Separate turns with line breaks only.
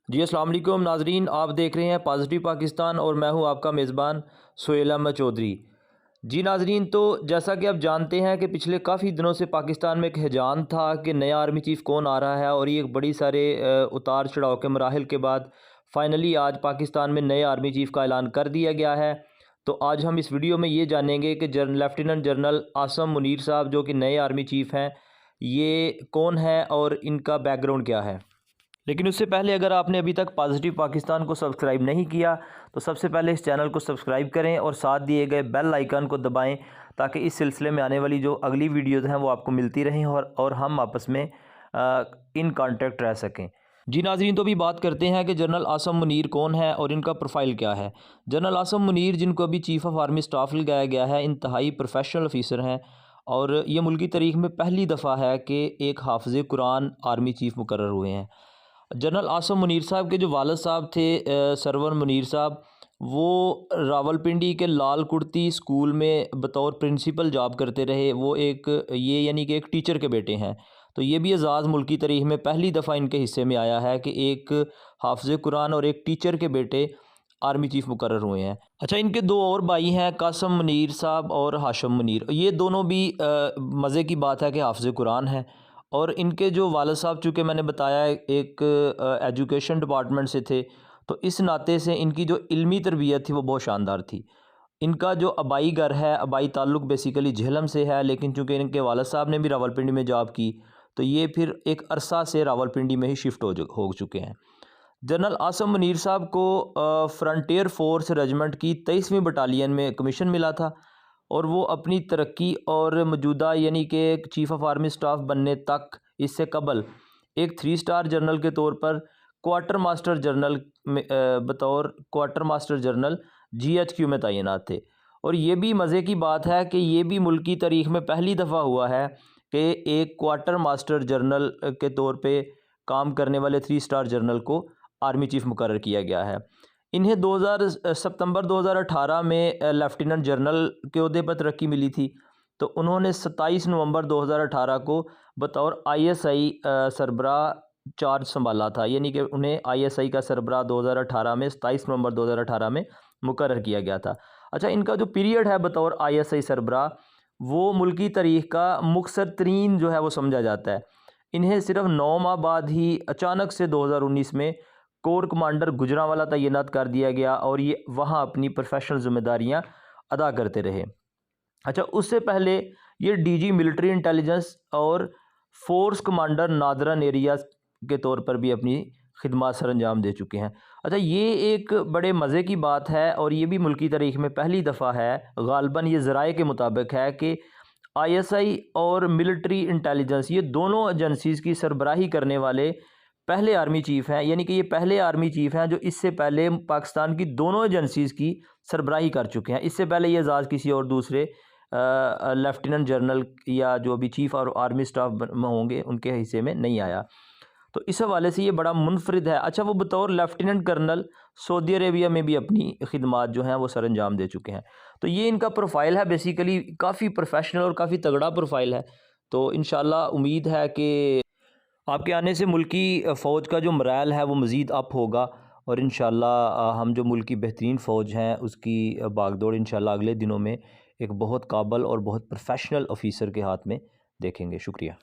जी अस्सलाम वालेकुम नाजरीन, आप देख रहे हैं पॉजिटिव पाकिस्तान और मैं हूं आपका मेज़बान सुहेल अहमद चौधरी। जी नाजरीन, तो जैसा कि आप जानते हैं कि पिछले काफ़ी दिनों से पाकिस्तान में एक हिजान था कि नया आर्मी चीफ़ कौन आ रहा है, और ये एक बड़ी सारे उतार चढ़ाव के मराहल के बाद फ़ाइनली आज पाकिस्तान में नए आर्मी चीफ़ का ऐलान कर दिया गया है। तो आज हम इस वीडियो में ये जानेंगे कि लेफ्टिनेंट जनरल आसम मुनीर साहब जो कि नए आर्मी चीफ़ हैं, ये कौन है और इनका बैकग्राउंड क्या है। लेकिन उससे पहले अगर आपने अभी तक पॉजिटिव पाकिस्तान को सब्सक्राइब नहीं किया तो सबसे पहले इस चैनल को सब्सक्राइब करें और साथ दिए गए बेल आइकन को दबाएं, ताकि इस सिलसिले में आने वाली जो अगली वीडियोज़ हैं वो आपको मिलती रहें और हम आपस में इन कांटेक्ट रह सकें। जी नाज़रीन, तो अभी बात करते हैं कि जनरल आसम मुनीर कौन है और इनका प्रोफाइल क्या है। जनरल आसम मुनीर, जिनको अभी चीफ़ ऑफ आर्मी स्टाफ लगाया गया है, इंतहाई प्रोफेशनल ऑफिसर हैं और ये मुल्की तारीख में पहली दफ़ा है कि एक हाफिज़ कुरान आर्मी चीफ़ मुकर्रर हुए हैं। जनरल आसम मुनीर साहब के जो वालिद साहब थे सरवर मुनीर साहब, वो रावलपिंडी के लाल कुर्ती स्कूल में बतौर प्रिंसिपल जॉब करते रहे। वो एक ये यानी कि एक टीचर के बेटे हैं। तो ये भी एजाज़ मुल्की तारीख़ में पहली दफ़ा इनके हिस्से में आया है कि एक हाफ़िज़ कुरान और एक टीचर के बेटे आर्मी चीफ़ मुकर्रर हुए हैं। अच्छा, इनके दो और भाई हैं, कासम मुनीर साहब और हाशम मुनीर। ये दोनों भी मज़े की बात है कि हाफ़िज़ कुरान हैं। और इनके जो वालिद साहब, चूँकि मैंने बताया एक एजुकेशन डिपार्टमेंट से थे, तो इस नाते से इनकी जो इल्मी तरबियत थी वो बहुत शानदार थी। इनका जो आबाई घर है, आबाई ताल्लुक़ बेसिकली झेलम से है, लेकिन चूँकि इनके वालिद साहब ने भी रावलपिंडी में जॉब की, तो ये फिर एक अरसा से रावलपिंडी में ही शिफ्ट हो चुके हैं। जनरल आसम मुनीर साहब को फ्रंटियर फोर्स रेजिमेंट की 23वीं बटालियन में कमीशन मिला था, और वो अपनी तरक्की और मौजूदा यानी कि चीफ़ ऑफ आर्मी स्टाफ बनने तक इससे कबल एक 3 स्टार जनरल के तौर पर क्वार्टर मास्टर जनरल में बतौर क्वार्टर मास्टर जनरल GHQ में तैनात थे। और ये भी मज़े की बात है कि ये भी मुल्की तारीख़ में पहली दफ़ा हुआ है कि एक क्वार्टर मास्टर जनरल के तौर पे काम करने वाले 3 स्टार जनरल को आर्मी चीफ़ मुकर्रर किया गया है। इन्हें सितंबर 2018 में लेफ्टिनेंट जनरल के ओहदे पर तरक्की मिली थी। तो उन्होंने 27 नवंबर 2018 को बतौर ISI सरबराह चार्ज संभाला था, यानी कि उन्हें ISI का सरबराह 2018 में 27 नवंबर 2018 में मुकर्रर किया गया था। अच्छा, इनका जो पीरियड है बतौर ISI सरबराह, वो मुल्की तारीख़ का मुख्तसर तरीन जो है वो समझा जाता है। इन्हें सिर्फ 9 माह बाद ही अचानक से 2019 में कोर कमांडर गुजरांवाला तैनात कर दिया गया, और ये वहाँ अपनी प्रोफेशनल ज़िम्मेदारियाँ अदा करते रहे। अच्छा, उससे पहले ये DG मिलिट्री इंटेलिजेंस और फोर्स कमांडर नादरन एरिया के तौर पर भी अपनी खिदमत सर अंजाम दे चुके हैं। अच्छा, ये एक बड़े मज़े की बात है, और ये भी मुल्की तारीख़ में पहली दफ़ा है, गालबन ये ज़राए के मुताबिक है, कि ISI और मिलिट्री इंटेलिजेंस ये दोनों एजेंसीज़ की सरबराही करने वाले पहले आर्मी चीफ़ हैं। यानी कि ये पहले आर्मी चीफ़ हैं जो इससे पहले पाकिस्तान की दोनों एजेंसीज़ की सरबराही कर चुके हैं। इससे पहले ये एजाज़ किसी और दूसरे लेफ्टिनेंट जनरल या जो भी चीफ़ और आर्मी स्टाफ में होंगे उनके हिस्से में नहीं आया। तो इस हवाले से ये बड़ा मुनफरिद है। अच्छा, वो बतौर लेफ्टिनेंट कर्नल सऊदी अरेबिया में भी अपनी खिदमात जो हैं वो सर अंजाम दे चुके हैं। तो ये इनका प्रोफाइल है, बेसिकली काफ़ी प्रोफेशनल और काफ़ी तगड़ा प्रोफाइल है। तो इंशाल्लाह उम्मीद है कि आपके आने से मुल्की फ़ौज का जो मोराल है वो मज़ीद अप होगा, और इंशाल्लाह हम जो मुल्क की बेहतरीन फ़ौज हैं उसकी भागदौड़ इंशाल्लाह अगले दिनों में एक बहुत काबल और बहुत प्रोफेशनल ऑफिसर के हाथ में देखेंगे। शुक्रिया।